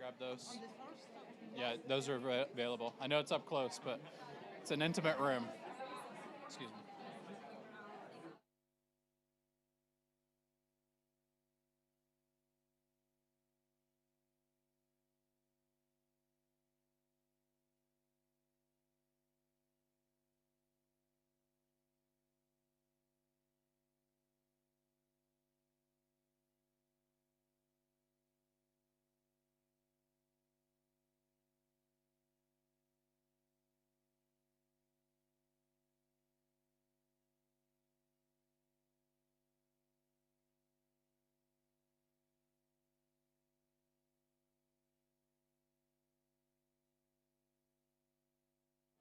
grab those. Yeah, those are available. I know it's up close, but it's an intimate room. Excuse me.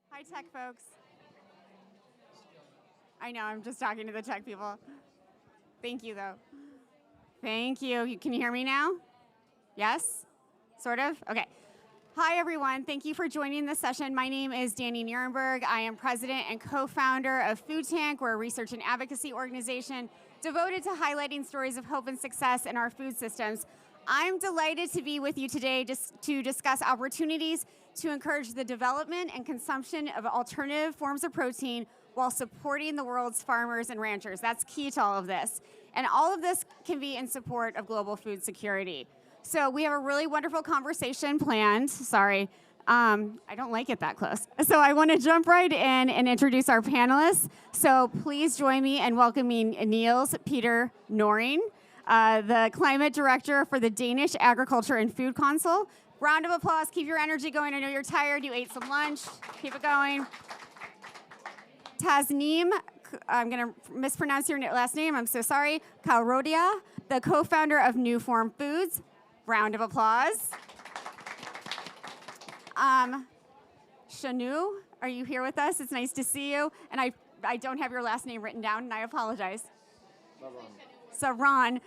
Hi, tech folks. I know, I'm just talking to the tech people. Thank you, though. Thank you. Can you hear me now? Yes? Sort of? Okay. Hi, everyone. Thank you for joining this session. My name is Danny Nierenberg. I am president and co-founder of Food Tank. We're a research and advocacy organization devoted to highlighting stories of hope and success in our food systems. I'm delighted to be with you today just to discuss opportunities to encourage the development and consumption of alternative forms of protein while supporting the world's farmers and ranchers. That's key to all of this. And all of this can be in support of global food security. So we have a really wonderful conversation planned. Sorry, I don't like it that close. So I want to jump right in and introduce our panelists. So please join me in welcoming Niels Peter Noring, the climate director for the Danish Agriculture and Food Council. Round of applause. Keep your energy going. I know you're tired. You ate some lunch. Keep it going. Tasneem, I'm going to mispronounce your last name. I'm so sorry. Kaurodia, the co-founder of New Form Foods. Round of applause. Shanu, are you here with us? It's nice to see you. And I don't have your last name written down, and I apologize. Saran,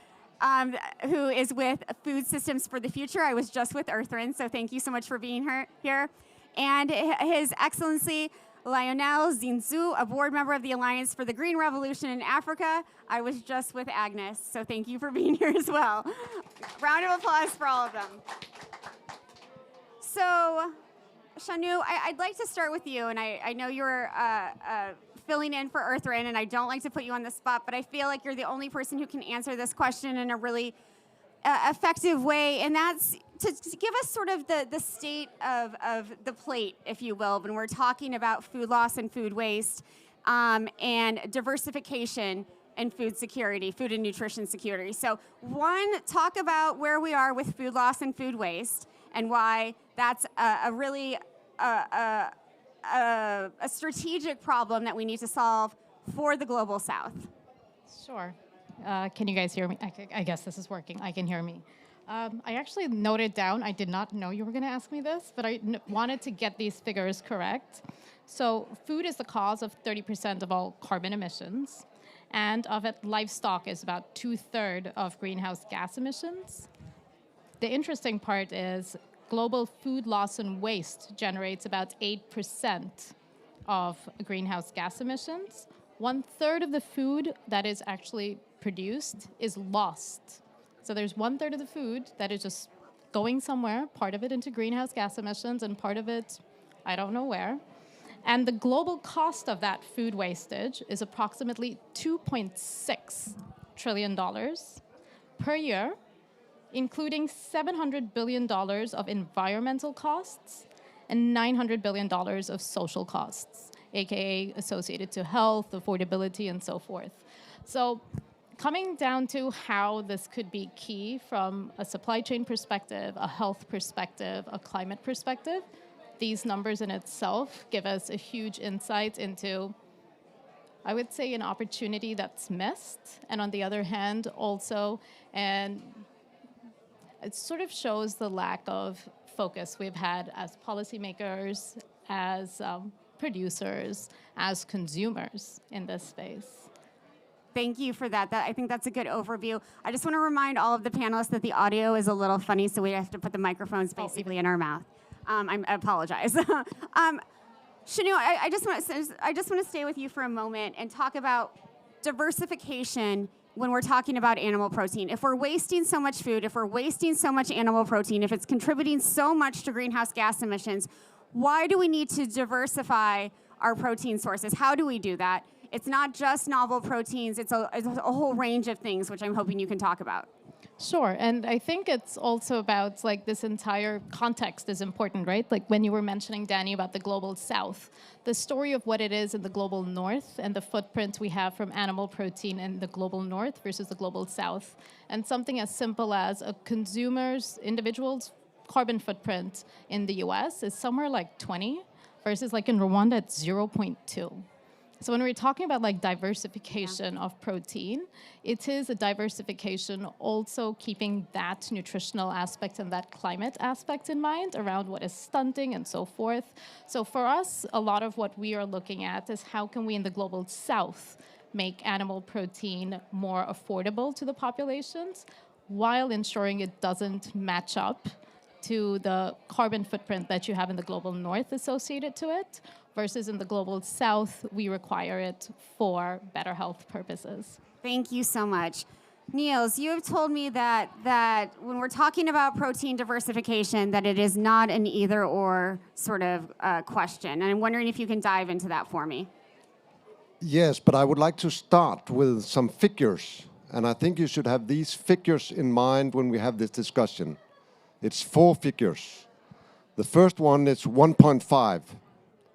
who is with Food Systems for the Future. I was just with Earthrin, so thank you so much for being here. And His Excellency Lionel Zinzu, a board member of the Alliance for the Green Revolution in Africa. I was just with Agnes, so thank you for being here as well. Round of applause for all of them. So, Shanu, I'd like to start with you, and I know you're filling in for Earthrin, and I don't like to put you on the spot, but I feel like you're the only person who can answer this question in a really effective way, and that's to give us sort of the state of the plate, if you will, when we're talking about food loss and food waste, and diversification and food security, food and nutrition security. So one, talk about where we are with food loss and food waste, and why that's a really strategic problem that we need to solve for the global South. Sure. Can you guys hear me? I guess this is working. I can hear me. I actually noted down, I did not know you were going to ask me this, but I wanted to get these figures correct. So food is the cause of 30% of all carbon emissions, and of it, livestock is about 2/3 of greenhouse gas emissions. The interesting part is global food loss and waste generates about 8% of greenhouse gas emissions. 1/3 of the food that is actually produced is lost. So there's 1/3 of the food that is just going somewhere, part of it into greenhouse gas emissions and part of it, I don't know where. And the global cost of that food wastage is approximately $2.6 trillion per year, including $700 billion of environmental costs and $900 billion of social costs, aka associated to health, affordability, and so forth. So coming down to how this could be key from a supply chain perspective, a health perspective, a climate perspective, these numbers in itself give us a huge insight into, I would say, an opportunity that's missed, and on the other hand, also, and it sort of shows the lack of focus we've had as policymakers, as producers, as consumers in this space. Thank you for that. I think that's a good overview. I just want to remind all of the panelists that the audio is a little funny, so we have to put the microphones basically in our mouth. I apologize. Shanu, I just want to stay with you for a moment and talk about diversification when we're talking about animal protein. If we're wasting so much food, if we're wasting so much animal protein, if it's contributing so much to greenhouse gas emissions, why do we need to diversify our protein sources? How do we do that? It's not just novel proteins, it's a whole range of things, which I'm hoping you can talk about. Sure, and I think it's also about like this entire context is important, right? Like when you were mentioning, Danny, about the global south, the story of what it is in the global north and the footprint we have from animal protein in the global north versus the global south. And something as simple as a consumer's, individual's carbon footprint in the US is somewhere like 20 versus like in Rwanda it's 0.2. So when we're talking about like diversification of protein, it is a diversification also keeping that nutritional aspect and that climate aspect in mind around what is stunting and so forth. So for us, a lot of what we are looking at is how can we in the global south make animal protein more affordable to the populations while ensuring it doesn't match up to the carbon footprint that you have in the global north associated to it, versus in the global south, we require it for better health purposes. Thank you so much. Niels, you have told me that when we're talking about protein diversification, that it is not an either or sort of question. And I'm wondering if you can dive into that for me. Yes, but I would like to start with some figures. And I think you should have these figures in mind when we have this discussion. It's 4 figures. The first one is 1.5,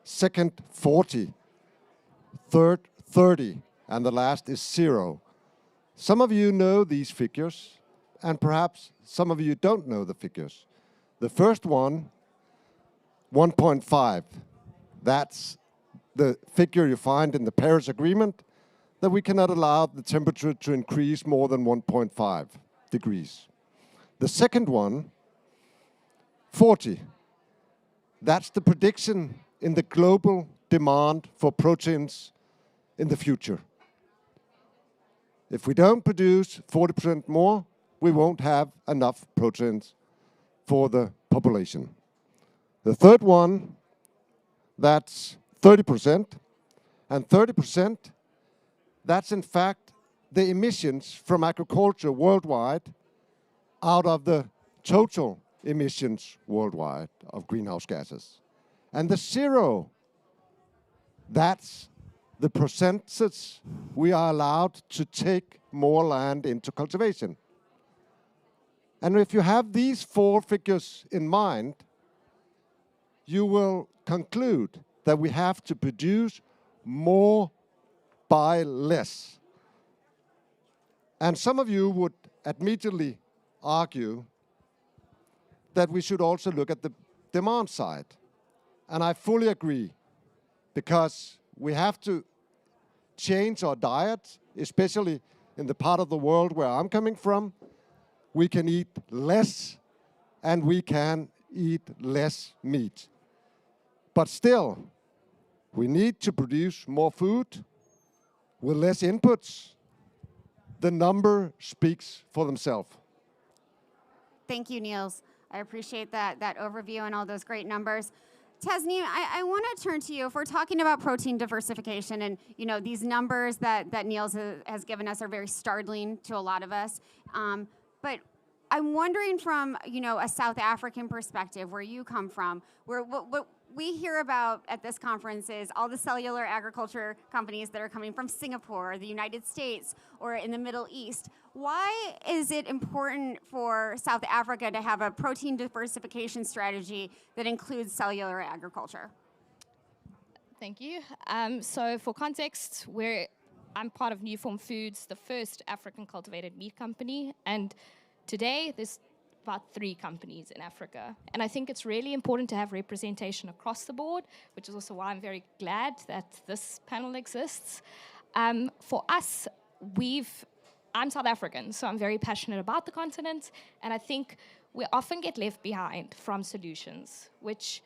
second 40, third 30, and the last is 0. Some of you know these figures, and perhaps some of you don't know the figures. The first one, 1.5, that's the figure you find in the Paris Agreement, that we cannot allow the temperature to increase more than 1.5 degrees. The second one, 40. That's the prediction in the global demand for proteins in the future. If we don't produce 40% more, we won't have enough proteins for the population. The third one, that's 30%. And 30%, that's in fact the emissions from agriculture worldwide out of the total emissions worldwide of greenhouse gases. And the 0, that's the percentage we are allowed to take more land into cultivation. And if you have these 4 figures in mind, you will conclude that we have to produce more by less. And some of you would immediately argue that we should also look at the demand side. And I fully agree, because we have to change our diet, especially in the part of the world where I'm coming from. We can eat less and we can eat less meat. But still, we need to produce more food with less inputs. The number speaks for themselves. Thank you, Niels. I appreciate that overview and all those great numbers. Tasneem, I want to turn to you. If we're talking about protein diversification, and these numbers that Niels has given us are very startling to a lot of us. But I'm wondering from a South African perspective, where you come from, where what we hear about at this conference is all the cellular agriculture companies that are coming from Singapore, or the United States, or in the Middle East. Why is it important for South Africa to have a protein diversification strategy that includes cellular agriculture? Thank you. So for context, I'm part of New Form Foods, the first African cultivated meat company, and today there's about 3 companies in Africa. And I think it's really important to have representation across the board, which is also why I'm very glad that this panel exists. For us, I'm South African, so I'm very passionate about the continent, and I think we often get left behind from solutions, which,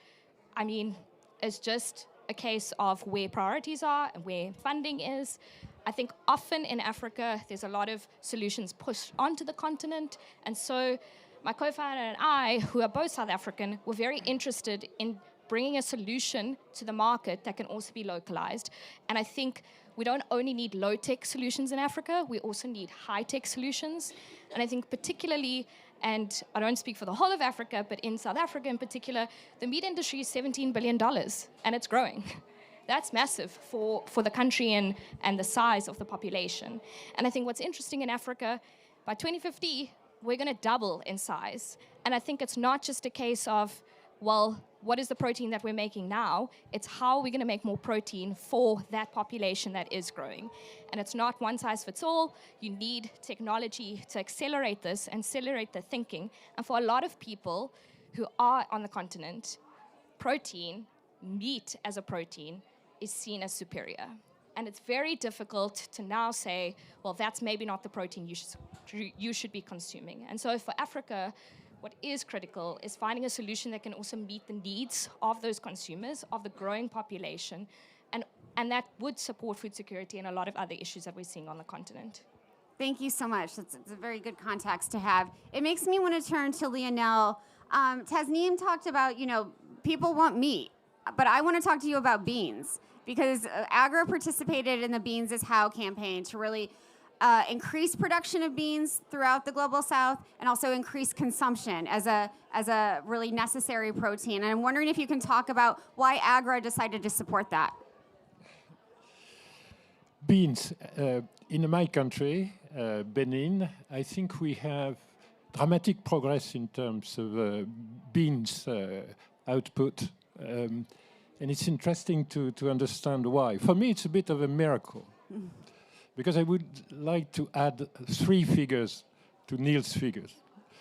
is just a case of where priorities are and where funding is. I think often in Africa, there's a lot of solutions pushed onto the continent, and so my co-founder and I, who are both South African, were very interested in bringing a solution to the market that can also be localized. And I think we don't only need low-tech solutions in Africa, we also need high-tech solutions. And I think particularly, and I don't speak for the whole of Africa, but in South Africa in particular, the meat industry is $17 billion, and it's growing. That's massive for the country and the size of the population. And I think what's interesting in Africa, by 2050, we're going to double in size. And I think it's not just a case of, well, what is the protein that we're making now? It's how we're going to make more protein for that population that is growing. And it's not one size fits all. You need technology to accelerate this and accelerate the thinking. And for a lot of people who are on the continent, protein, meat as a protein, is seen as superior. And it's very difficult to now say, well, that's maybe not the protein you should be consuming. And so for Africa, what is critical is finding a solution that can also meet the needs of those consumers, of the growing population, and that would support food security and a lot of other issues that we're seeing on the continent. Thank you so much. It's a very good context to have. It makes me want to turn to Lionel. Tasneem talked about, people want meat, but I want to talk to you about beans, because Agro participated in the Beans is How campaign to really increase production of beans throughout the Global South and also increase consumption as a really necessary protein. And I'm wondering if you can talk about why Agro decided to support that. Beans. In my country, Benin, I think we have dramatic progress in terms of beans output. And it's interesting to understand why. For me, it's a bit of a miracle. Because I would like to add 3 figures to Neil's figures.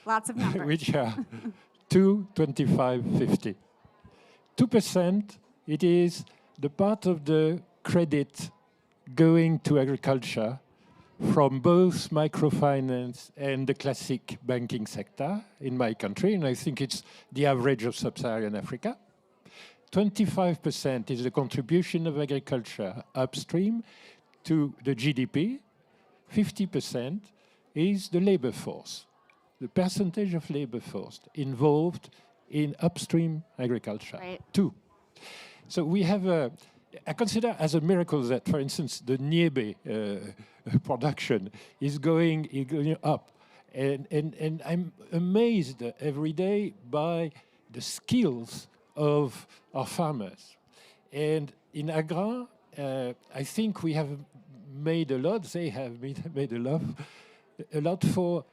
Lots of numbers. Which are 2, 25, 50. 2%, it is the part of the credit going to agriculture from both microfinance and the classic banking sector in my country, and I think it's the average of sub-Saharan Africa. 25% is the contribution of agriculture upstream to the GDP. 50% is the labor force, the percentage of labor force involved in upstream agriculture. Right. 2. So we have I consider as a miracle that, for instance, the niébé production is going up. And I'm amazed every day by the skills of our farmers. And in Agra, I think we have made a lot, they have made a lot for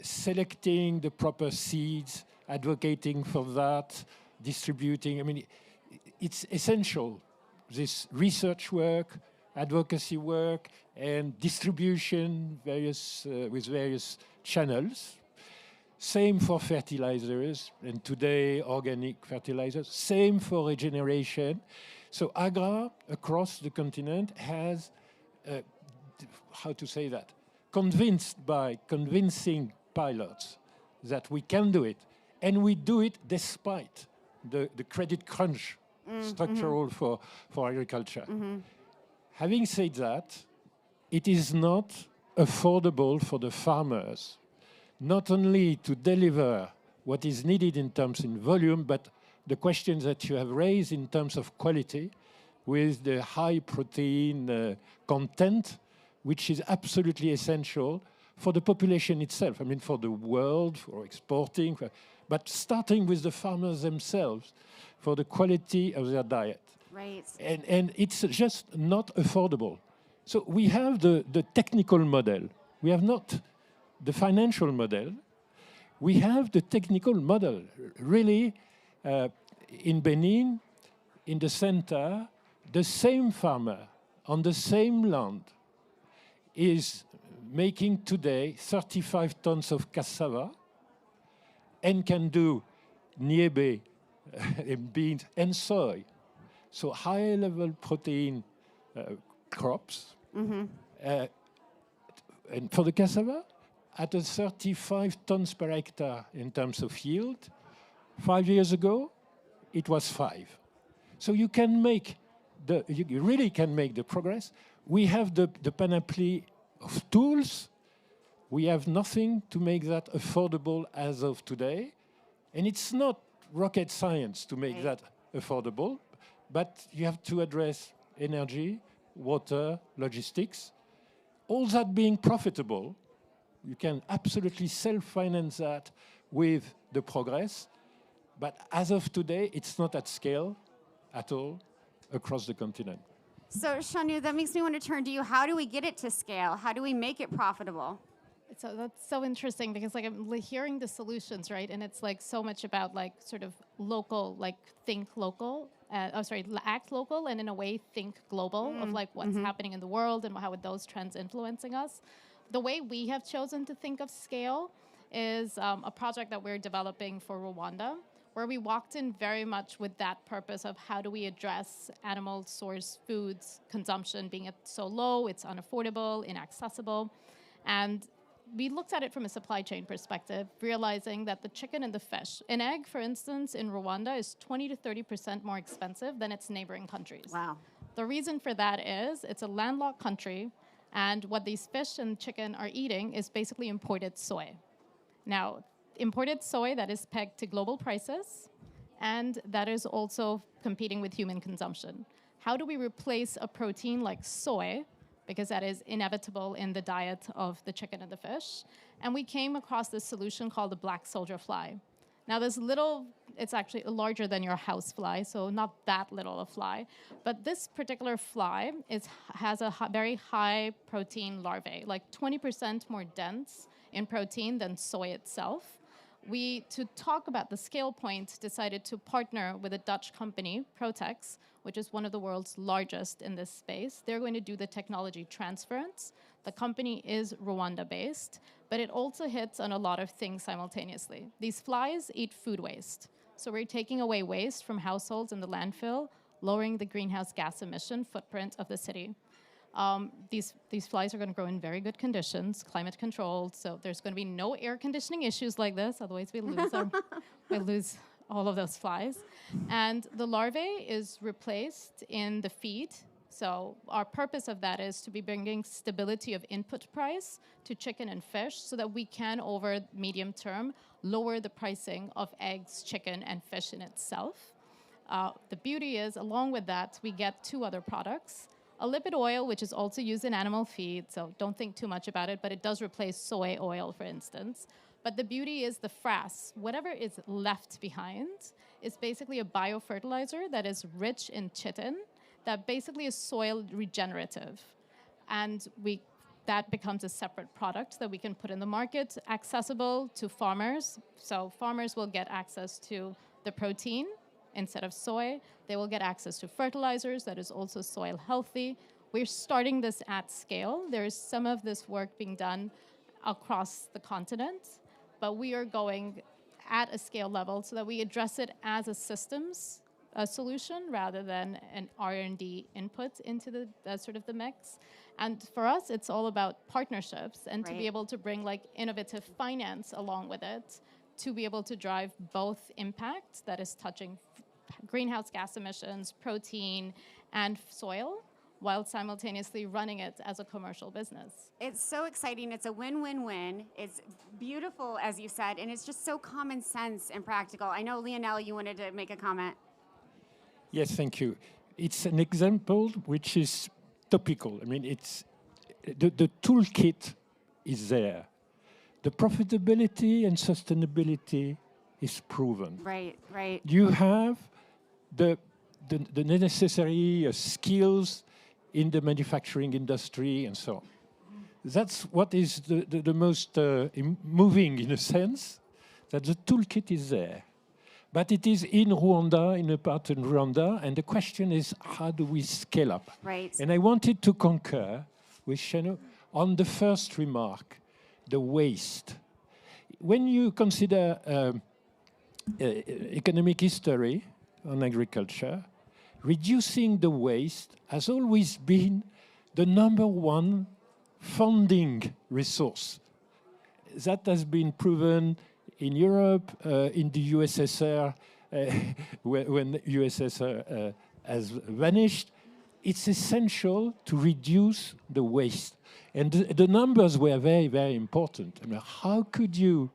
selecting the proper seeds, advocating for that, distributing. I mean, it's essential, this research work, advocacy work, and distribution with various channels. Same for fertilizers, and today organic fertilizers. Same for regeneration. So Agra, across the continent, has, how to say that, convinced by convincing pilots that we can do it. And we do it despite the credit crunch structural for agriculture. Having said that, it is not affordable for the farmers not only to deliver what is needed in terms in volume, but the questions that you have raised in terms of quality with the high protein content, which is absolutely essential for the population itself. I mean, for the world, for exporting, but starting with the farmers themselves for the quality of their diet. Right. And it's just not affordable. So we have the technical model. We have not the financial model. We have the technical model. Really, in Benin, in the center, the same farmer on the same land is making today 35 tons of cassava and can do niébé, beans, and soy. So high-level protein crops. And for the cassava, at a 35 tons per hectare in terms of yield, 5 years ago, it was 5. So you can make you really can make the progress. We have the panoply of tools. We have nothing to make that affordable as of today. And it's not rocket science to make that affordable, but you have to address energy, water, logistics, all that being profitable. You can absolutely self-finance that with the progress. But as of today, it's not at scale at all across the continent. So, Shanu, that makes me want to turn to you. How do we get it to scale? How do we make it profitable? So that's so interesting because like I'm hearing the solutions, right? And it's like so much about like sort of local, like think local, act local, and in a way think global of like what's happening in the world and how are those trends influencing us. The way we have chosen to think of scale is a project that we're developing for Rwanda, where we walked in very much with that purpose of how do we address animal source foods consumption being so low, it's unaffordable, inaccessible. And we looked at it from a supply chain perspective, realizing that the chicken and the fish, an egg, for instance, in Rwanda is 20 to 30% more expensive than its neighboring countries. Wow. The reason for that is it's a landlocked country, and what these fish and chicken are eating is basically imported soy. Now, imported soy that is pegged to global prices, and that is also competing with human consumption. How do we replace a protein like soy, because that is inevitable in the diet of the chicken and the fish? And we came across this solution called the black soldier fly. Now, this little, it's actually larger than your house fly, so not that little a fly. But this particular fly has a very high protein larvae, like 20% more dense in protein than soy itself. We, to talk about the scale point, decided to partner with a Dutch company, Protex, which is one of the world's largest in this space. They're going to do the technology transference. The company is Rwanda-based, but it also hits on a lot of things simultaneously. These flies eat food waste. So we're taking away waste from households in the landfill, lowering the greenhouse gas emission footprint of the city. These flies are going to grow in very good conditions, climate controlled, so there's going to be no air conditioning issues like this, otherwise we lose all of those flies. And the larvae is replaced in the feed. So our purpose of that is to be bringing stability of input price to chicken and fish so that we can, over medium term, lower the pricing of eggs, chicken, and fish in itself. The beauty is, along with that, we get two other products. A lipid oil, which is also used in animal feed, so don't think too much about it, but it does replace soy oil, for instance. But the beauty is the frass, whatever is left behind, is basically a biofertilizer that is rich in chitin, that basically is soil regenerative. And that becomes a separate product that we can put in the market, accessible to farmers. So farmers will get access to the protein instead of soy. They will get access to fertilizers that is also soil healthy. We're starting this at scale. There is some of this work being done across the continent, but we are going at a scale level so that we address it as a systems solution rather than an R&D input into the sort of the mix. And for us, it's all about partnerships and to be able to bring like innovative finance along with it to be able to drive both impact that is touching greenhouse gas emissions, protein, and soil, while simultaneously running it as a commercial business. It's so exciting. It's a win-win-win. It's beautiful, as you said, and it's just so common sense and practical. I know, Lionel, you wanted to make a comment. Yes, thank you. It's an example which is topical. I mean, it's the toolkit is there. The profitability and sustainability is proven. Right. You have the necessary skills in the manufacturing industry and so on. That's what is the most moving, in a sense, that the toolkit is there. But it is in Rwanda, in a part in Rwanda, and the question is, how do we scale up? Right. And I wanted to concur with Shanu on the first remark, the waste. When you consider economic history on agriculture, reducing the waste has always been the number one funding resource. That has been proven in Europe, in the USSR, when USSR has vanished. It's essential to reduce the waste. And the numbers were very, very important. I mean, how could you,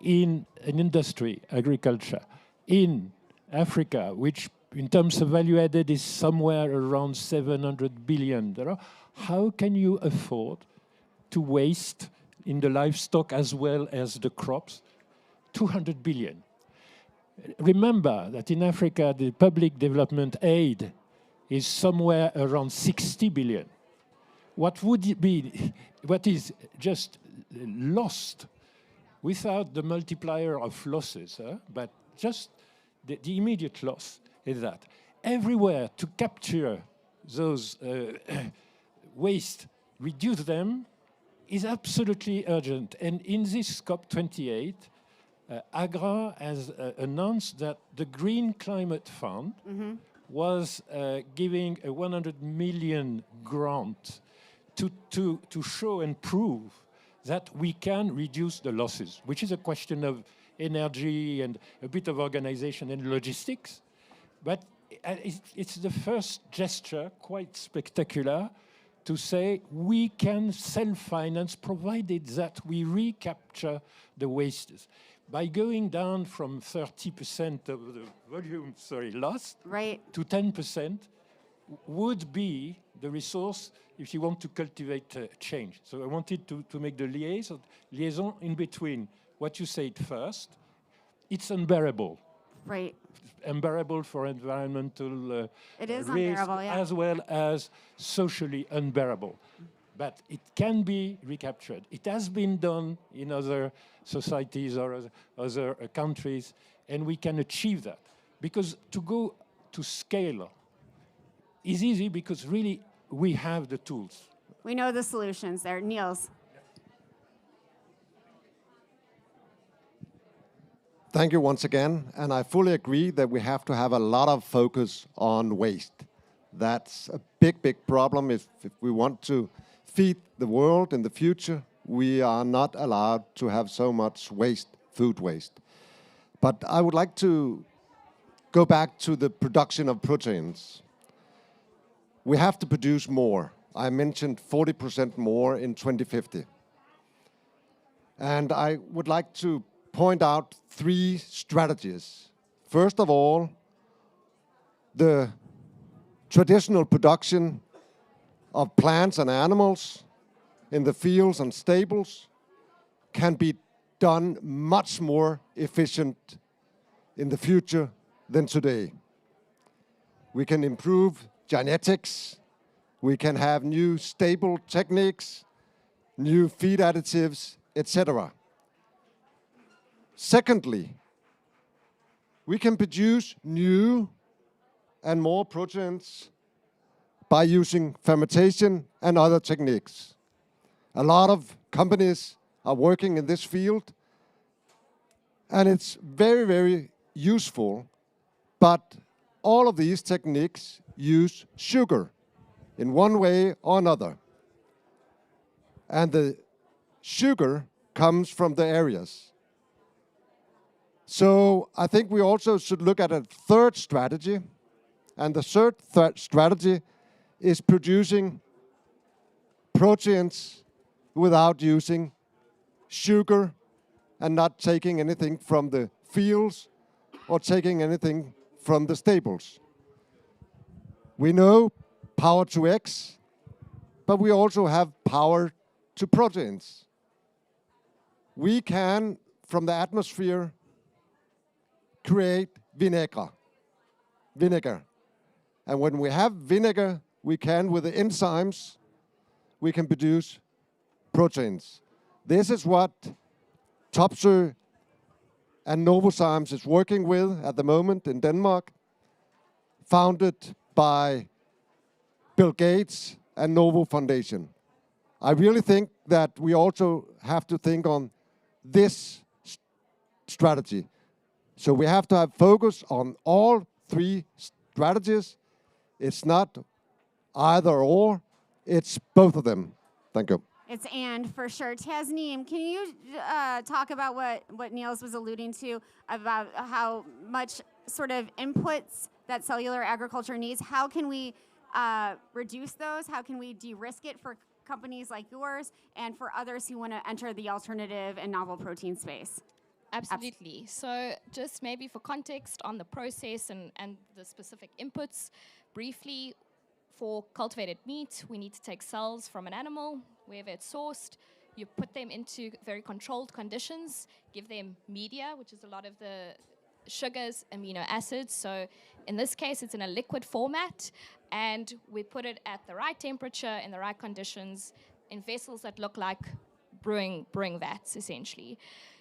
in an industry, agriculture, in Africa, which in terms of value added, is somewhere around $700 billion. How can you afford to waste in the livestock as well as the crops 200 billion? Remember that in Africa, the public development aid is somewhere around 60 billion. What would it be, what is just lost without the multiplier of losses, but just the immediate loss is that everywhere to capture those waste, reduce them, is absolutely urgent. And in this COP28, AGRA has announced that the Green Climate Fund was giving a 100 million grant to show and prove that we can reduce the losses, which is a question of energy and a bit of organization and logistics. But it's the first gesture, quite spectacular, to say we can self-finance provided that we recapture the wastes. By going down from 30% of the volume, lost, to 10% would be the resource if you want to cultivate change. So I wanted to make the liaison in between what you said first. It's unbearable. Right. Unbearable for environmental It is risk, unbearable, yeah. as well as socially unbearable. But it can be recaptured. It has been done in other societies or other countries, and we can achieve that. Because to go to scale is easy because really we have the tools. We know the solutions there. Niels. Thank you once again, and I fully agree that we have to have a lot of focus on waste. That's a big, big problem. If we want to feed the world in the future, we are not allowed to have so much waste, food waste. But I would like to go back to the production of proteins. We have to produce more. I mentioned 40% more in 2050. And I would like to point out 3 strategies. First of all, the traditional production of plants and animals in the fields and stables can be done much more efficient in the future than today. We can improve genetics, we can have new stable techniques, new feed additives, etc. Secondly, we can produce new and more proteins by using fermentation and other techniques. A lot of companies are working in this field, and it's very, very useful, but all of these techniques use sugar in one way or another. And the sugar comes from the areas. So I think we also should look at a third strategy, and the third strategy is producing proteins without using sugar and not taking anything from the fields or taking anything from the stables. We know power to X, but we also have power to proteins. We can, from the atmosphere, create vinegar. And when we have vinegar, we can, with the enzymes, we can produce proteins. This is what Topsøe and Novozymes is working with at the moment in Denmark, founded by Bill Gates and Novo Foundation. I really think that we also have to think on this strategy. So we have to have focus on all 3 strategies. It's not either or, it's both of them. Thank you. It's and for sure. Tasneem, can you talk about what Niels was alluding to about how much sort of inputs that cellular agriculture needs? How can we reduce those? How can we de-risk it for companies like yours and for others who want to enter the alternative and novel protein space? absolutely. So just maybe for context on the process and the specific inputs, briefly, for cultivated meat, we need to take cells from an animal, wherever it's sourced. You put them into very controlled conditions, give them media, which is a lot of the sugars, amino acids. So in this case, it's in a liquid format, and we put it at the right temperature, in the right conditions, in vessels that look like brewing vats, essentially.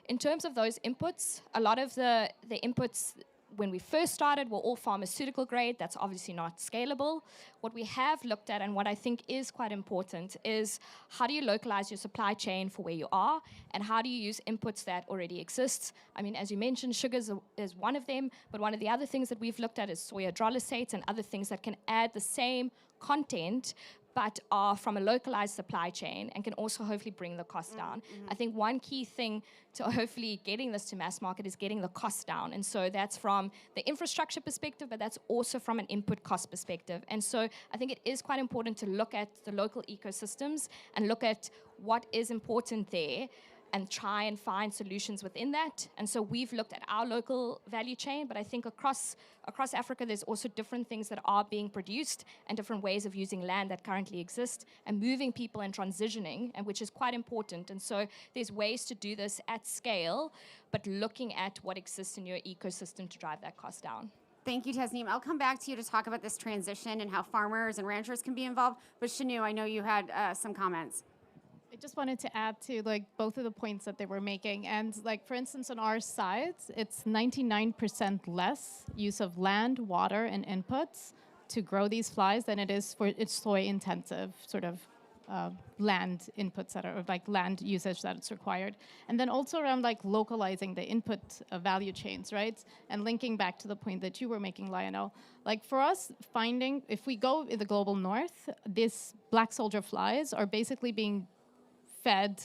In terms of those inputs, a lot of the inputs when we first started were all pharmaceutical grade. That's obviously not scalable. What we have looked at, and what I think is quite important, is how do you localize your supply chain for where you are, and how do you use inputs that already exist? I mean, as you mentioned, sugars is one of them, but one of the other things that we've looked at is soy hydrolysates and other things that can add the same content but are from a localized supply chain and can also hopefully bring the cost down. I think one key thing to hopefully getting this to mass market is getting the cost down. And so that's from the infrastructure perspective, but that's also from an input cost perspective. And so I think it is quite important to look at the local ecosystems and look at what is important there and try and find solutions within that. And so we've looked at our local value chain, but I think across Africa, there's also different things that are being produced and different ways of using land that currently exist and moving people and transitioning, and which is quite important. And so there's ways to do this at scale, but looking at what exists in your ecosystem to drive that cost down. Thank you, Tasneem. I'll come back to you to talk about this transition and how farmers and ranchers can be involved. But Shanu, I know you had some comments. I just wanted to add to both of the points that they were making. And for instance, on our side, it's 99% less use of land, water, and inputs to grow these flies than it is for its soy-intensive sort of land inputs that are land usage that's required. And then also around localizing the input value chains, right? And linking back to the point that you were making, Lionel. For us, finding, if we go in the global north, these black soldier flies are basically being fed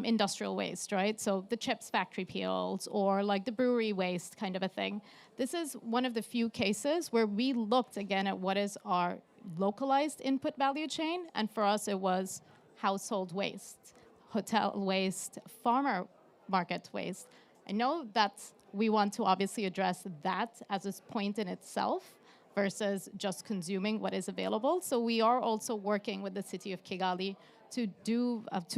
industrial waste, right? So the chips factory peels or the brewery waste kind of a thing. This is one of the few cases where we looked again at what is our localized input value chain. And for us, it was household waste, hotel waste, farmer market waste. I know that we want to obviously address that as a point in itself versus just consuming what is available. So we are also working with the city of Kigali to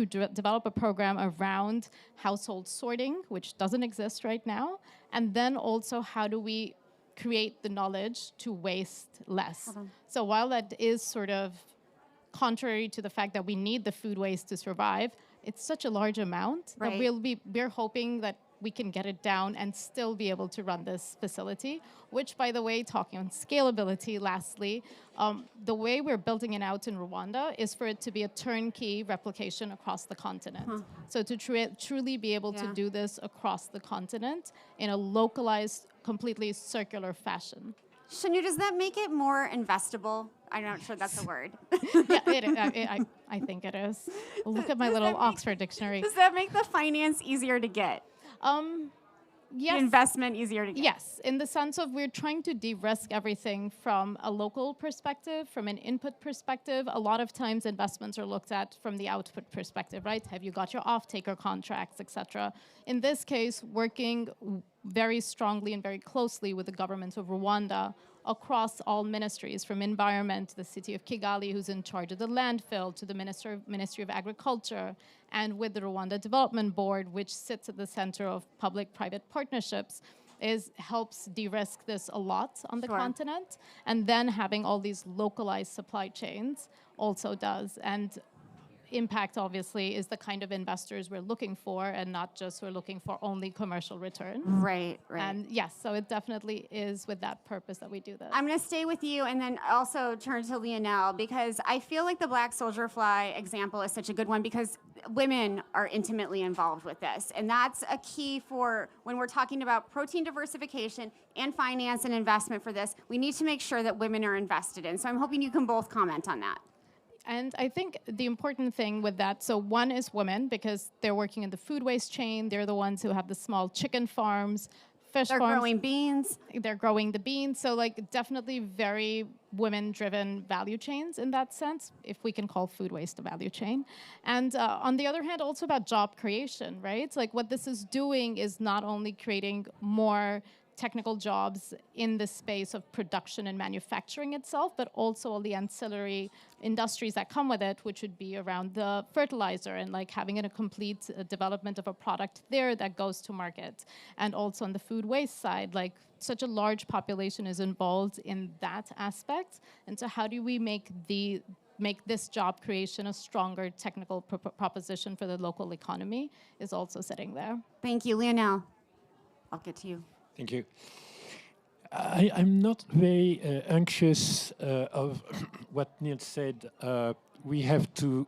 develop a program around household sorting, which doesn't exist right now, and then also how do we create the knowledge to waste less. So while that is sort of contrary to the fact that we need the food waste to survive, it's such a large amount that we're hoping that we can get it down and still be able to run this facility, which, by the way, talking on scalability, lastly, the way we're building it out in Rwanda is for it to be a turnkey replication across the continent. So to truly be able to do this across the continent in a localized, completely circular fashion. Shanu, does that make it more investable? I'm not sure that's a word. Yeah, it is. I think it is. Look at my little Oxford dictionary. Does that make the finance easier to get? Yes. The investment easier to get? Yes, in the sense of we're trying to de-risk everything from a local perspective, from an input perspective. A lot of times investments are looked at from the output perspective, right? Have you got your off-taker contracts, etc. In this case, working very strongly and very closely with the government of Rwanda across all ministries, from environment, the city of Kigali, who's in charge of the landfill, to the Ministry of Agriculture, and with the Rwanda Development Board, which sits at the center of public-private partnerships, helps de-risk this a lot on the continent. And then having all these localized supply chains also does. And impact, obviously, is the kind of investors we're looking for, and not just we're looking for only commercial return. Right. And yes, so it definitely is with that purpose that we do this. I'm going to stay with you and then also turn to Lionel, because I feel like the black soldier fly example is such a good one because women are intimately involved with this. And that's a key for when we're talking about protein diversification and finance and investment for this. We need to make sure that women are invested in. So I'm hoping you can both comment on that. And I think the important thing with that, so one is women, because they're working in the food waste chain. They're the ones who have the small chicken farms. fish They're farms. growing beans. They're growing the beans. So like definitely very women-driven value chains in that sense, if we can call food waste a value chain. And on the other hand, also about job creation, right? Like what this is doing is not only creating more technical jobs in the space of production and manufacturing itself, but also all the ancillary industries that come with it, which would be around the fertilizer and like having a complete development of a product there that goes to market. And also on the food waste side, like such a large population is involved in that aspect. And so how do we make this job creation a stronger technical proposition for the local economy is also sitting there. Thank you, Lionel. I'll get to you. Thank you. I'm not very anxious of what Neil said. We have to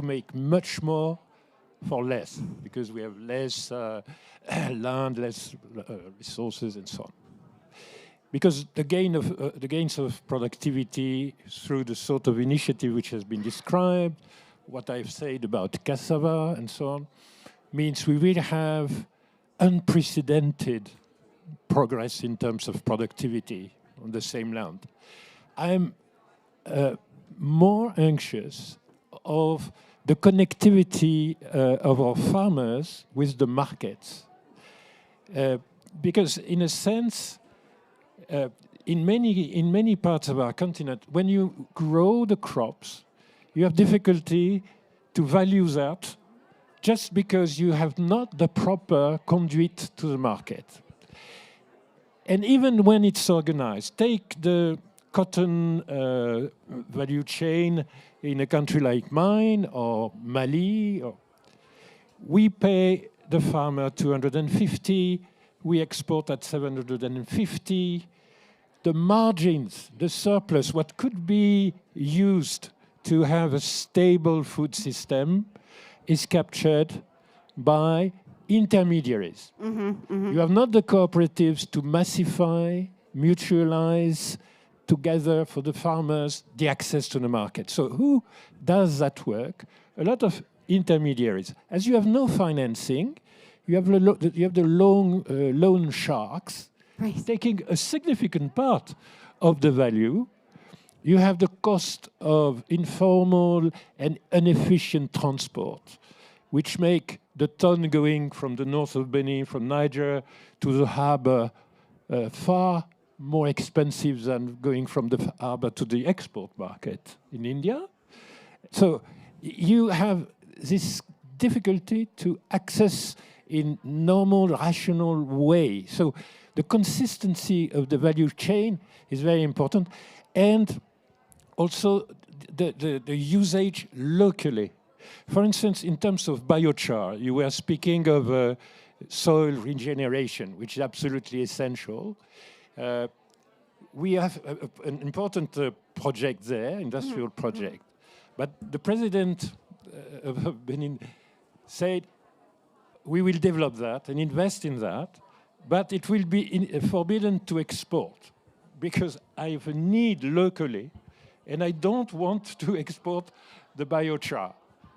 make much more for less because we have less land, less resources, and so on. Because the gains of productivity through the sort of initiative which has been described, what I've said about cassava and so on, means we will have unprecedented progress in terms of productivity on the same land. I'm more anxious of the connectivity of our farmers with the markets. Because in a sense, in many parts of our continent, when you grow the crops, you have difficulty to value that just because you have not the proper conduit to the market. And even when it's organized, take the cotton value chain in a country like mine or Mali. We pay the farmer 250, we export at 750. The margins, the surplus, what could be used to have a stable food system is captured by intermediaries. You have not the cooperatives to massify, mutualize together for the farmers the access to the market. So who does that work? A lot of intermediaries. As you have no financing, you have the loan sharks taking a significant part of the value. You have the cost of informal and inefficient transport, which make the ton going from the north of Benin, from Niger, to the harbor far more expensive than going from the harbor to the export market in India. So you have this difficulty to access in normal, rational way. So the consistency of the value chain is very important. And also the usage locally. For instance, in terms of biochar, you were speaking of soil regeneration, which is absolutely essential. We have an important project there, industrial project. But the president of Benin said, we will develop that and invest in that, but it will be forbidden to export because I have a need locally and I don't want to export the biochar.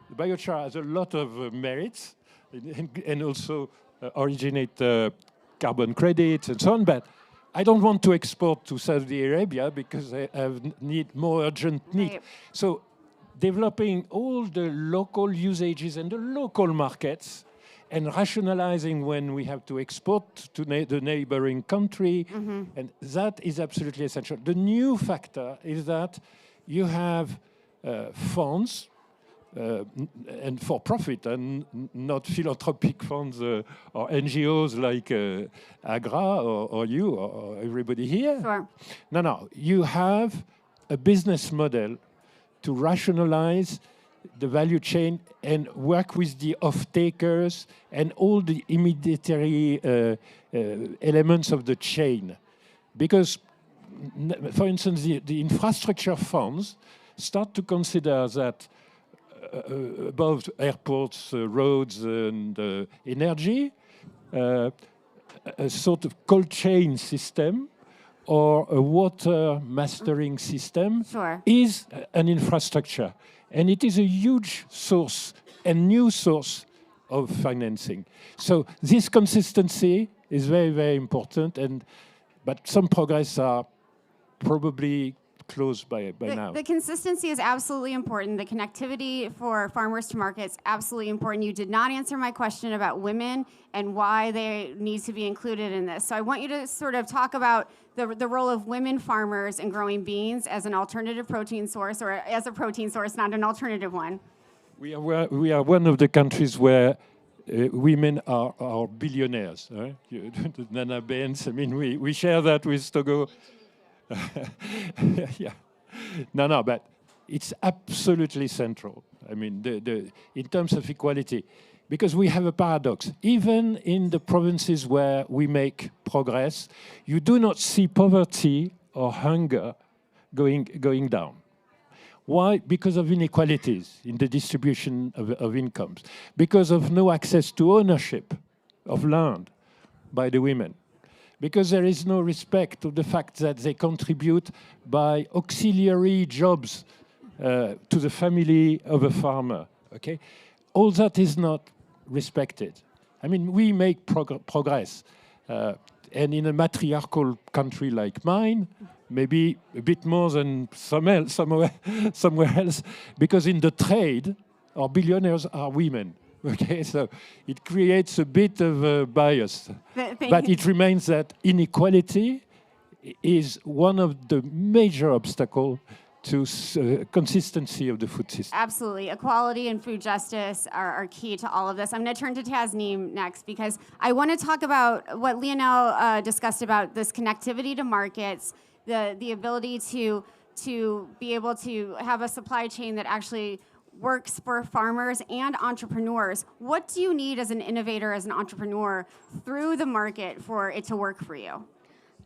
The biochar has a lot of merits and also originate carbon credits and so on, but I don't want to export to Saudi Arabia because I have more urgent need. Right. So developing all the local usages and the local markets and rationalizing when we have to export to the neighboring country, and that is absolutely essential. The new factor is that you have funds, and for profit, and not philanthropic funds or NGOs like Agra or you or everybody here. Sure. No, you have a business model to rationalize the value chain and work with the off-takers and all the immediate elements of the chain. Because, for instance, the infrastructure funds start to consider that above airports, roads, and energy, a sort of cold chain system or a water mastering system is an infrastructure. And it is a huge source and new source of financing. So this consistency is very, very important. But some progress are probably close by now. The consistency is absolutely important. The connectivity for farmers to markets, absolutely important. You did not answer my question about women and why they need to be included in this. So I want you to sort of talk about the role of women farmers in growing beans as an alternative protein source, or as a protein source, not an alternative one. We are one of the countries where women are billionaires. Right? Nana Benz, I mean, we share that with Togo. Yeah. No, but it's absolutely central. I mean, in terms of equality, because we have a paradox. Even in the provinces where we make progress, you do not see poverty or hunger going down. Why? Because of inequalities in the distribution of incomes, because of no access to ownership of land by the women, because there is no respect to the fact that they contribute by auxiliary jobs to the family of a farmer, okay? All that is not respected. I mean, we make progress, and in a matriarchal country like mine, maybe a bit more than somewhere else, because in the trade, our billionaires are women. Okay, so it creates a bit of a bias. But it remains that inequality is one of the major obstacles to consistency of the food system. Absolutely. Equality and food justice are key to all of this. I'm going to turn to Tasneem next because I want to talk about what Lionel discussed about this connectivity to markets, the ability to be able to have a supply chain that actually works for farmers and entrepreneurs. What do you need as an innovator, as an entrepreneur, through the market for it to work for you?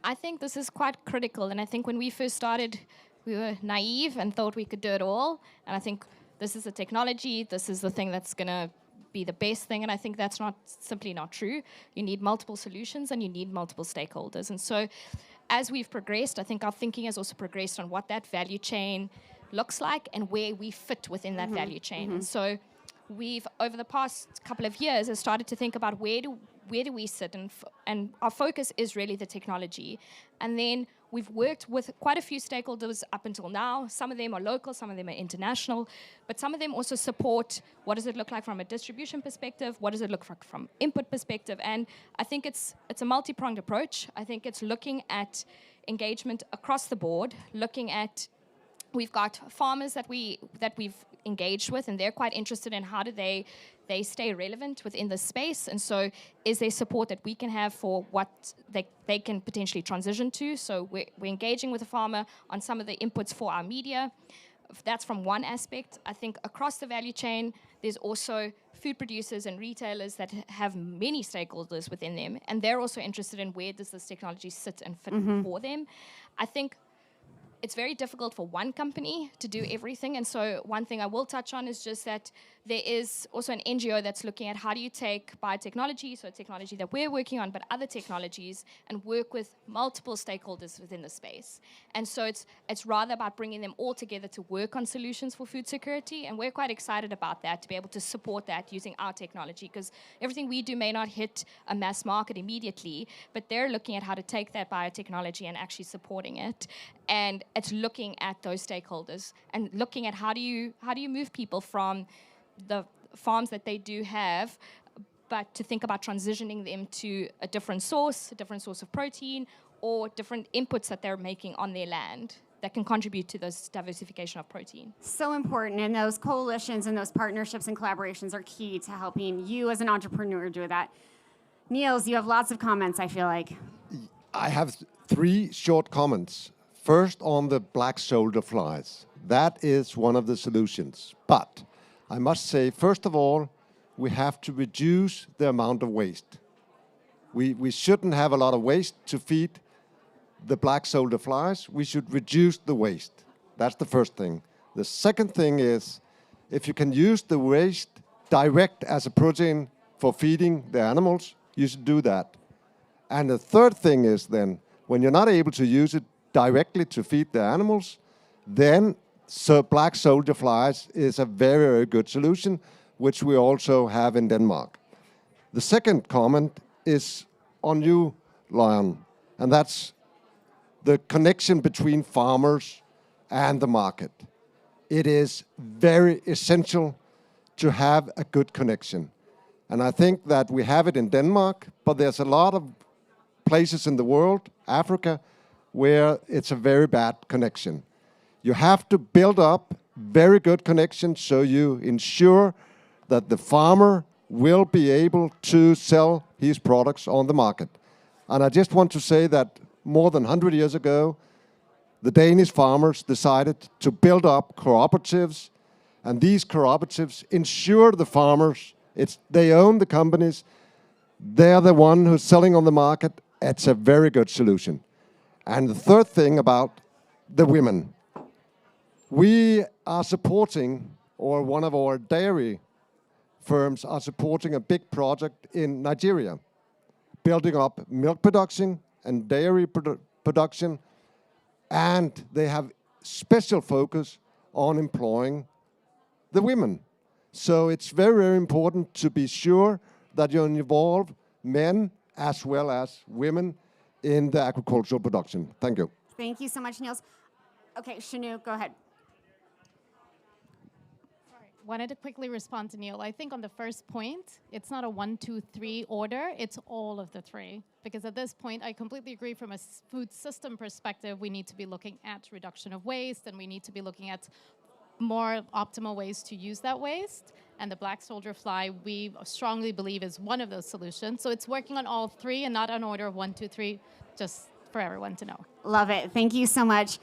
I think this is quite critical. And I think when we first started, we were naive and thought we could do it all. And I think this is the technology, this is the thing that's going to be the best thing. And I think that's simply not true. You need multiple solutions and you need multiple stakeholders. And so as we've progressed, I think our thinking has also progressed on what that value chain looks like and where we fit within that value chain. And so we've, over the past couple of years, has started to think about where do we sit, and our focus is really the technology. And then we've worked with quite a few stakeholders up until now. Some of them are local, some of them are international, but some of them also support what does it look like from a distribution perspective, what does it look like from input perspective. And I think it's a multi-pronged approach. I think it's looking at engagement across the board, looking at we've got farmers that we've engaged with, and they're quite interested in how do they stay relevant within the space. And so is there support that we can have for what they can potentially transition to? So we're engaging with the farmer on some of the inputs for our media. That's from one aspect. I think across the value chain, there's also food producers and retailers that have many stakeholders within them, and they're also interested in where does this technology sit and fit for them. I think it's very difficult for one company to do everything. And so one thing I will touch on is just that there is also an NGO that's looking at how do you take biotechnology, so technology that we're working on, but other technologies, and work with multiple stakeholders within the space. And so it's rather about bringing them all together to work on solutions for food security. And we're quite excited about that, to be able to support that using our technology, because everything we do may not hit a mass market immediately, but they're looking at how to take that biotechnology and actually supporting it. And it's looking at those stakeholders and looking at how do you move people from the farms that they do have, but to think about transitioning them to a different source of protein, or different inputs that they're making on their land that can contribute to this diversification of protein. So important, and those coalitions and those partnerships and collaborations are key to helping you as an entrepreneur do that. Niels, you have lots of comments, I feel like. I have 3 short comments. First, on the black soldier flies. That is one of the solutions. But I must say, first of all, we have to reduce the amount of waste. We shouldn't have a lot of waste to feed the black soldier flies. We should reduce the waste. That's the first thing. The second thing is, if you can use the waste direct as a protein for feeding the animals, you should do that. And the third thing is then, when you're not able to use it directly to feed the animals, then black soldier flies is a very, very good solution, which we also have in Denmark. The second comment is on you, Lion, and that's the connection between farmers and the market. It is very essential to have a good connection. And I think that we have it in Denmark, but there's a lot of places in the world, Africa, where it's a very bad connection. You have to build up very good connections so you ensure that the farmer will be able to sell his products on the market. And I just want to say that more than 100 years ago, the Danish farmers decided to build up cooperatives, and these cooperatives ensure the farmers, they own the companies, they're the one who's selling on the market. It's a very good solution. And the third thing about the women, we are supporting, or one of our dairy firms are supporting a big project in Nigeria, building up milk production and dairy production, and they have special focus on employing the women. So it's very, very important to be sure that you involve men as well as women in the agricultural production. Thank you. Thank you so much, Niels. Okay, Shanu, go ahead. Wanted to quickly respond to Neil. I think on the first point, it's not a 1, 2, 3 order, it's all of the three. Because at this point, I completely agree from a food system perspective, we need to be looking at reduction of waste, and we need to be looking at more optimal ways to use that waste. And the black soldier fly, we strongly believe, is one of those solutions. So it's working on all three and not on order of 1, 2, 3, just for everyone to know. Love it. Thank you so much.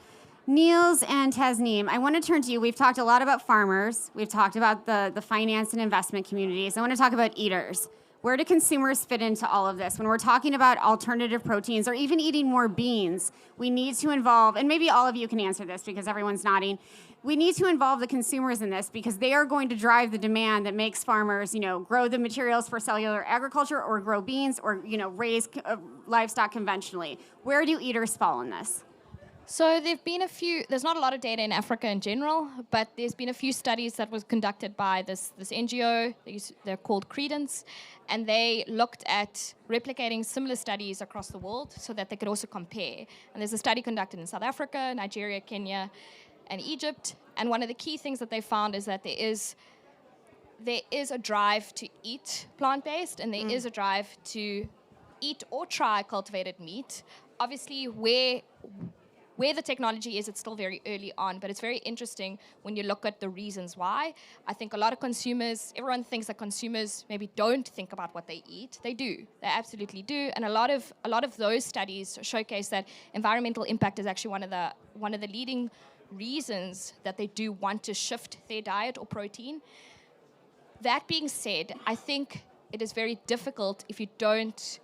Niels and Tasneem, I want to turn to you. We've talked a lot about farmers. We've talked about the finance and investment communities. I want to talk about eaters. Where do consumers fit into all of this? When we're talking about alternative proteins or even eating more beans, we need to involve, and maybe all of you can answer this because everyone's nodding, we need to involve the consumers in this because they are going to drive the demand that makes farmers, grow the materials for cellular agriculture or grow beans or, raise livestock conventionally. Where do eaters fall in this? So there's not a lot of data in Africa in general, but there's been a few studies that was conducted by this NGO, they're called Credence, and they looked at replicating similar studies across the world so that they could also compare. And there's a study conducted in South Africa, Nigeria, Kenya, and Egypt, and one of the key things that they found is that there is a drive to eat plant-based, and there is a drive to eat or try cultivated meat. Obviously, where the technology is, it's still very early on, but it's very interesting when you look at the reasons why. I think a lot of consumers, everyone thinks that consumers maybe don't think about what they eat. They do. They absolutely do. And a lot of those studies showcase that environmental impact is actually one of the leading reasons that they do want to shift their diet or protein. That being said, I think it is very difficult if you don't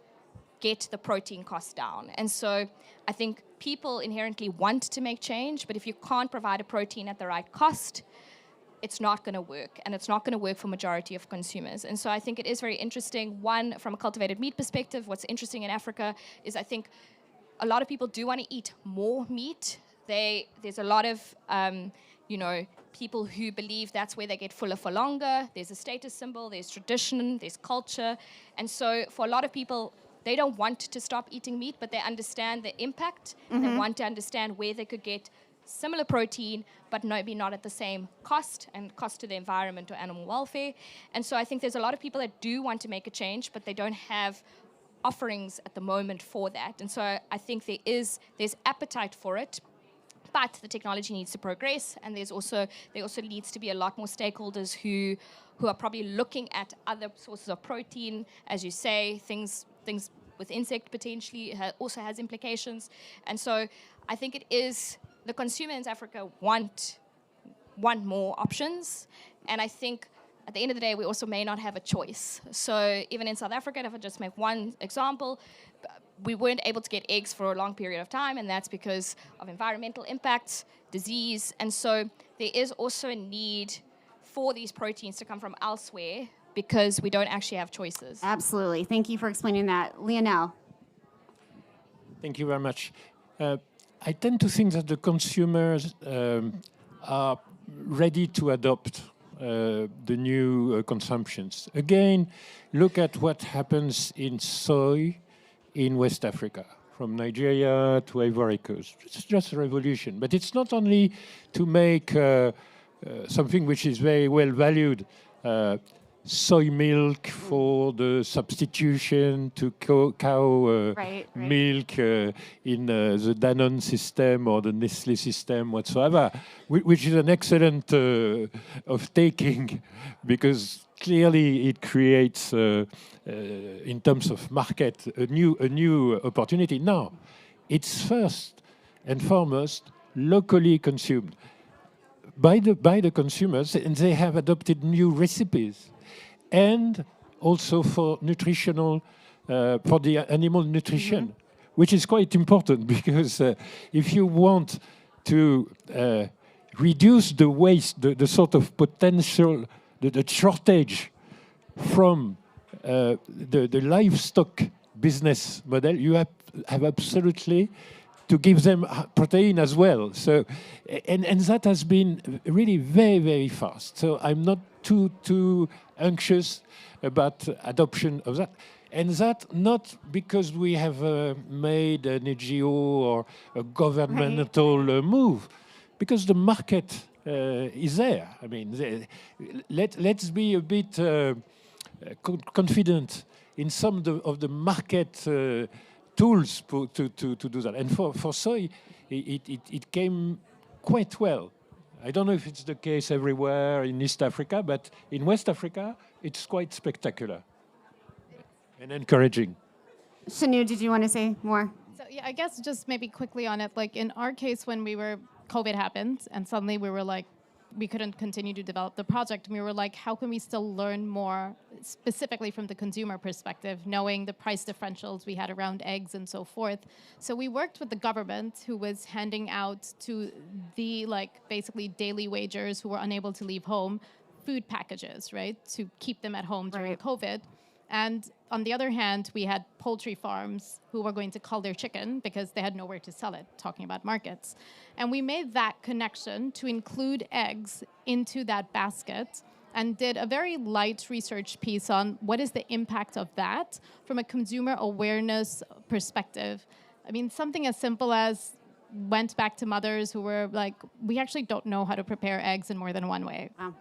get the protein cost down. And so I think people inherently want to make change, but if you can't provide a protein at the right cost, it's not going to work, and it's not going to work for majority of consumers. And so I think it is very interesting. One, from a cultivated meat perspective, what's interesting in Africa is I think a lot of people do want to eat more meat. There's a lot of people who believe that's where they get fuller for longer. There's a status symbol, there's tradition, there's culture. And so for a lot of people, they don't want to stop eating meat, but they understand the impact. Mm-hmm. They want to understand where they could get similar protein, but maybe not at the same cost to the environment or animal welfare. And so I think there's a lot of people that do want to make a change, but they don't have offerings at the moment for that. And so I think there's appetite for it, but the technology needs to progress, and there also needs to be a lot more stakeholders who are probably looking at other sources of protein, as you say, things with insect potentially also has implications. And so I think it is the consumer in Africa want more options, and I think at the end of the day we also may not have a choice. So even in South Africa, if I just make one example, we weren't able to get eggs for a long period of time, and that's because of environmental impacts, disease, and so there is also a need for these proteins to come from elsewhere because we don't actually have choices. Absolutely. Thank you for explaining that. Lionel. Thank you very much. I tend to think that the consumers are ready to adopt the new consumptions. Again, look at what happens in soy in West Africa, from Nigeria to Ivory Coast. It's just a revolution. But it's not only to make something which is very well valued, soy milk for the substitution to cow milk in the Danone system or the Nestle system whatsoever, which is an excellent of taking, because clearly it creates, in terms of market, a new opportunity. Now, it's first and foremost locally consumed by the consumers, and they have adopted new recipes. And also for nutritional, for the animal nutrition, which is quite important, because if you want to reduce the waste, the sort of potential, the shortage from the livestock business model, you have absolutely to give them protein as well. So, and that has been really very, very fast. So I'm not too anxious about adoption of that. And that not because we have made an NGO or a governmental move, because the market is there. I mean, let's be a bit confident in some of the market tools to do that. And for soy, it came quite well. I don't know if it's the case everywhere in East Africa, but in West Africa, it's quite spectacular and encouraging. Shanu, did you want to say more? So yeah, I guess just maybe quickly on it, like in our case, when COVID happened and suddenly we were like, we couldn't continue to develop the project. And we were like, how can we still learn more specifically from the consumer perspective, knowing the price differentials we had around eggs and so forth. So we worked with the government, who was handing out to the basically daily wagers who were unable to leave home food packages, right, to keep them at home during COVID. And on the other hand, we had poultry farms who were going to cull their chicken because they had nowhere to sell it, talking about markets. And we made that connection to include eggs into that basket and did a very light research piece on what is the impact of that from a consumer awareness perspective. I mean, something as simple as went back to mothers who were like, we actually don't know how to prepare eggs in more than one way. Wow.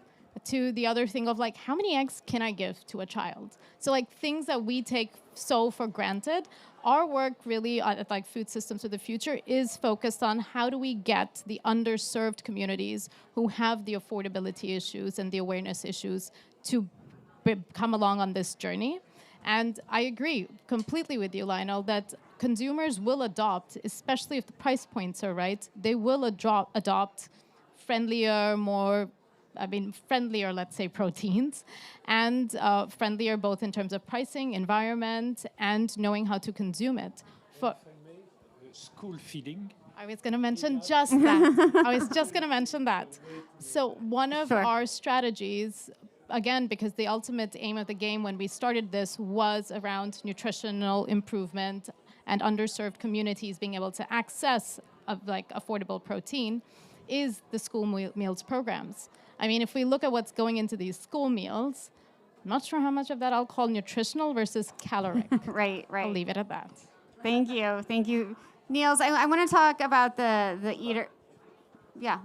To the other thing of like, how many eggs can I give to a child? So like things that we take so for granted, our work really at like Food Systems of the Future is focused on how do we get the underserved communities who have the affordability issues and the awareness issues to come along on this journey. And I agree completely with you, Lionel, that consumers will adopt, especially if the price points are right, they will adopt friendlier, friendlier, let's say, proteins, and friendlier both in terms of pricing, environment, and knowing how to consume it. For school feeding. I was going to mention just that. So one of our strategies, again, because the ultimate aim of the game when we started this was around nutritional improvement and underserved communities being able to access affordable protein, is the school meals programs. I mean, if we look at what's going into these school meals, I'm not sure how much of that I'll call nutritional versus caloric. Right. I'll leave it at that. Thank you. Niels, I want to talk about the eater. Yeah,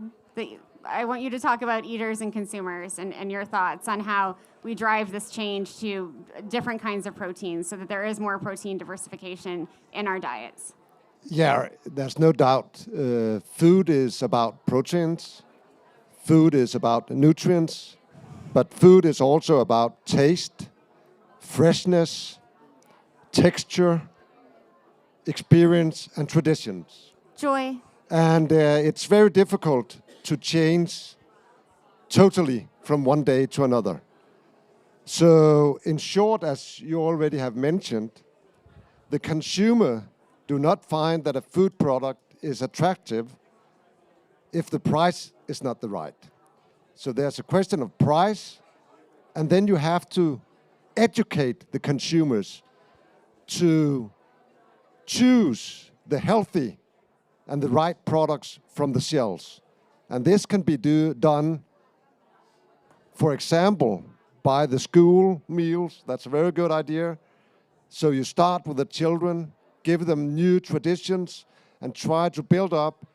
I want you to talk about eaters and consumers and your thoughts on how we drive this change to different kinds of proteins so that there is more protein diversification in our diets. Yeah, there's no doubt. Food is about proteins. Food is about nutrients. But food is also about taste, freshness, texture, experience, and traditions. Joy. And it's very difficult to change totally from one day to another. So, in short, as you already have mentioned, the consumer do not find that a food product is attractive if the price is not the right. So there's a question of price, and then you have to educate the consumers to choose the healthy and the right products from the shelves. And this can be done, for example, by the school meals. That's a very good idea. So you start with the children give them new traditions, and try to build up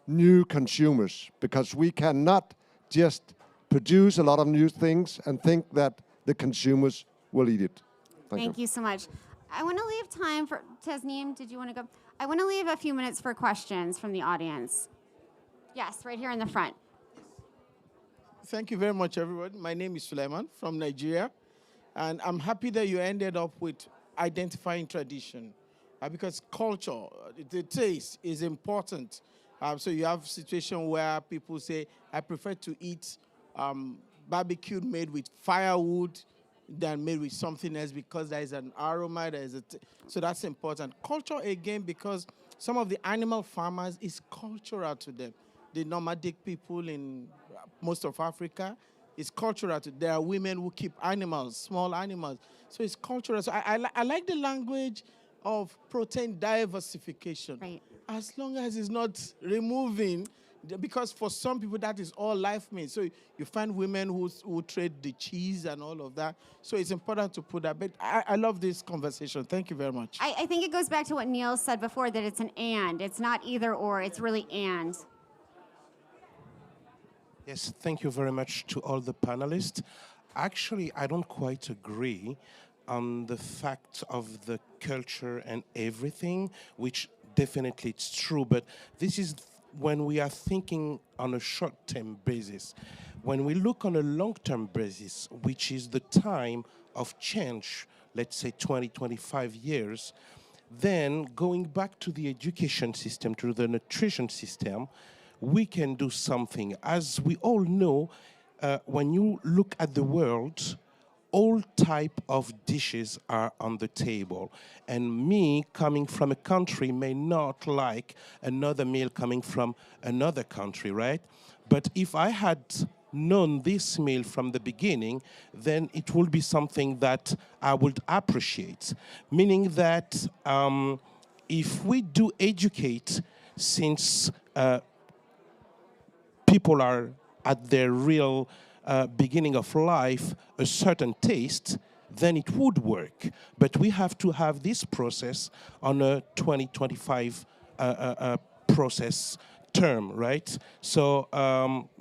new consumers, because we cannot just produce a lot of new things and think that the consumers will eat it. Thank you so much. I want to leave time for Tasneem. Did you want to go? I want to leave a few minutes for questions from the audience. Yes, right here in the front. Thank you very much, everyone. My name is Suleiman from Nigeria, and I'm happy that you ended up with identifying tradition, because culture, the taste is important. So you have a situation where people say, I prefer to eat barbecue made with firewood than made with something else because there is an aroma, so that's important. Culture, again, because some of the animal farmers is cultural to them. The nomadic people in most of Africa is cultural to them. There are women who keep animals, small animals. So it's cultural. So I like the language of protein diversification. Right. As long as it's not removing, because for some people that is all life means. So you find women who trade the cheese and all of that. So it's important to put that. But I love this conversation. Thank you very much. I think it goes back to what Neil said before, that it's an and. It's not either or. It's really and. Yes, thank you very much to all the panelists. Actually, I don't quite agree on the fact of the culture and everything, which definitely it's true, but this is when we are thinking on a short-term basis. When we look on a long-term basis, which is the time of change, let's say 20, 25 years, then going back to the education system, to the nutrition system, we can do something. As we all know, when you look at the world, all type of dishes are on the table. And me, coming from a country, may not like another meal coming from another country, right? But if I had known this meal from the beginning, then it would be something that I would appreciate. Meaning that if we do educate, since people are at their real beginning of life, a certain taste, then it would work. But we have to have this process on a 2025 process term, right? So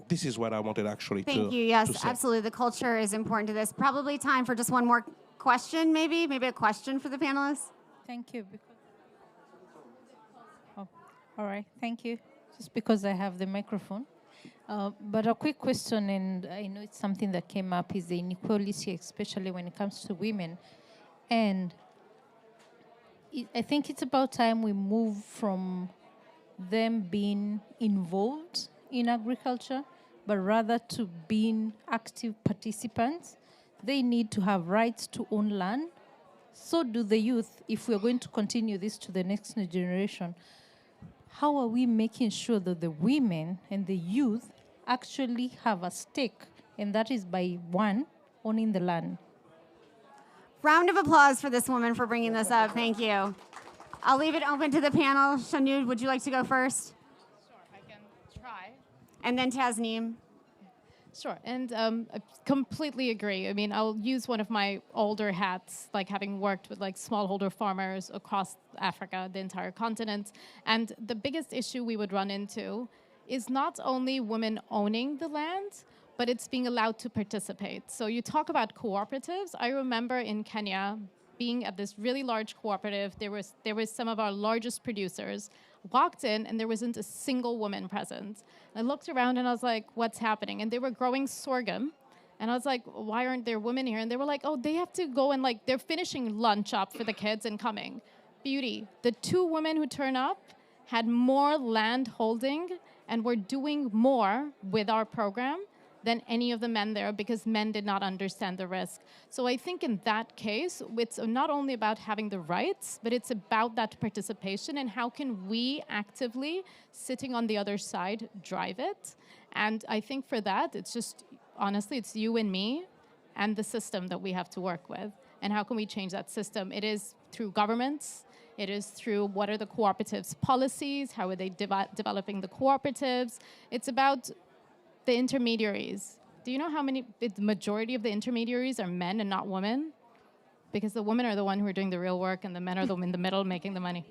this is what I wanted actually to Thank you. Yes, to say. absolutely. The culture is important to this. Probably time for just one more question, maybe a question for the panelists. Thank you. Oh, all right. Thank you. Just because I have the microphone. But a quick question, and I know it's something that came up, is the inequality, especially when it comes to women. And I think it's about time we move from them being involved in agriculture, but rather to being active participants. They need to have rights to own land. So do the youth, if we're going to continue this to the next generation. How are we making sure that the women and the youth actually have a stake, and that is by one, owning the land? Round of applause for this woman for bringing this up. Thank you. I'll leave it open to the panel. Shanud, would you like to go first? Sure, I can try. And then Tasneem. Sure, and I completely agree. I mean, I'll use one of my older hats, like having worked with like smallholder farmers across Africa, the entire continent. And the biggest issue we would run into is not only women owning the land, but it's being allowed to participate. So you talk about cooperatives. I remember in Kenya being at this really large cooperative. There was some of our largest producers. Walked in and there wasn't a single woman present. I looked around and I was like, what's happening? And they were growing sorghum. And I was like, why aren't there women here? And they were like, oh, they have to go and like, they're finishing lunch up for the kids and coming. Beauty. The two women who turn up had more land holding and were doing more with our program than any of the men there, because men did not understand the risk. So I think in that case, it's not only about having the rights, but it's about that participation and how can we actively, sitting on the other side, drive it. And I think for that, it's just, honestly, it's you and me and the system that we have to work with. And how can we change that system? It is through governments. It is through what are the cooperatives' policies, how are they developing the cooperatives. It's about the intermediaries. Do you know how many, the majority of the intermediaries are men and not women? Because the women are the one who are doing the real work and the men are the in the middle making the money.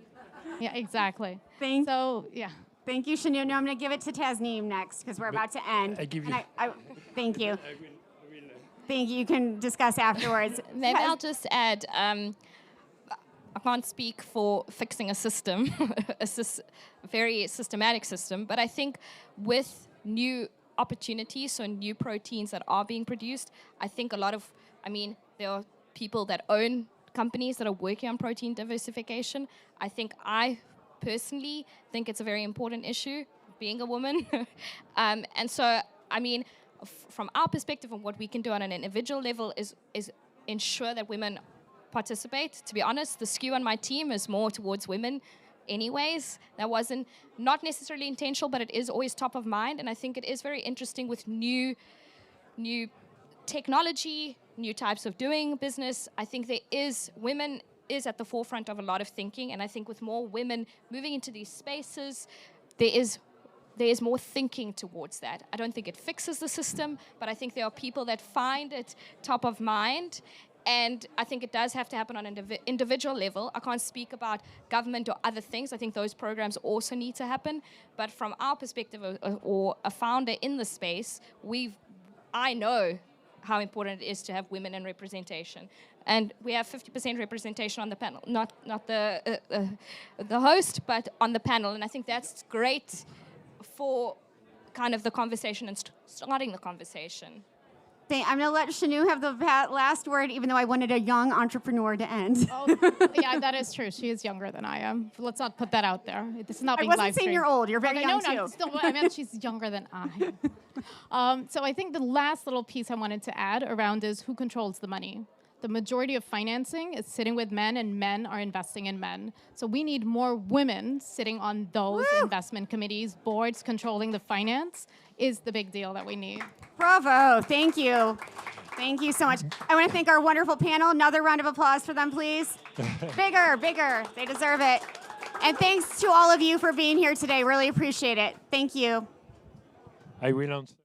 Yeah, exactly. Thank Yeah. Thank you, Shanu. No, I'm going to give it to Tasneem next because we're about to end. I give And you- thank you. Thank you. You can discuss afterwards. Maybe I'll just add, I can't speak for fixing a system, a very systematic system, but I think with new opportunities, so new proteins that are being produced, I think there are people that own companies that are working on protein diversification. I personally think it's a very important issue, being a woman. And so, from our perspective and what we can do on an individual level is ensure that women participate. To be honest, the skew on my team is more towards women anyways. That wasn't not necessarily intentional, but it is always top of mind. And I think it is very interesting with new technology, new types of doing business. I think women is at the forefront of a lot of thinking. And I think with more women moving into these spaces, there is more thinking towards that. I don't think it fixes the system, but I think there are people that find it top of mind. And I think it does have to happen on an individual level. I can't speak about government or other things. I think those programs also need to happen. But from our perspective, or a founder in the space, I know how important it is to have women in representation. And we have 50% representation on the panel, not the host, but on the panel. And I think that's great for kind of the conversation and starting the conversation. I'm going to let Shanu have the last word, even though I wanted a young entrepreneur to end. Oh, yeah, that is true. She is younger than I am. Let's not put that out there. This is not being I wasn't live saying streamed. you're old. You're very young, no, too. I meant she's younger than I am. So I think the last little piece I wanted to add around is who controls the money. The majority of financing is sitting with men, and men are investing in men. So we need more women sitting on those investment committees, boards controlling the finance is the big deal that we need. Bravo. Thank you. Thank you so much. I want to thank our wonderful panel. Another round of applause for them, please. Bigger. They deserve it. And thanks to all of you for being here today. Really appreciate it. Thank you. I will answer.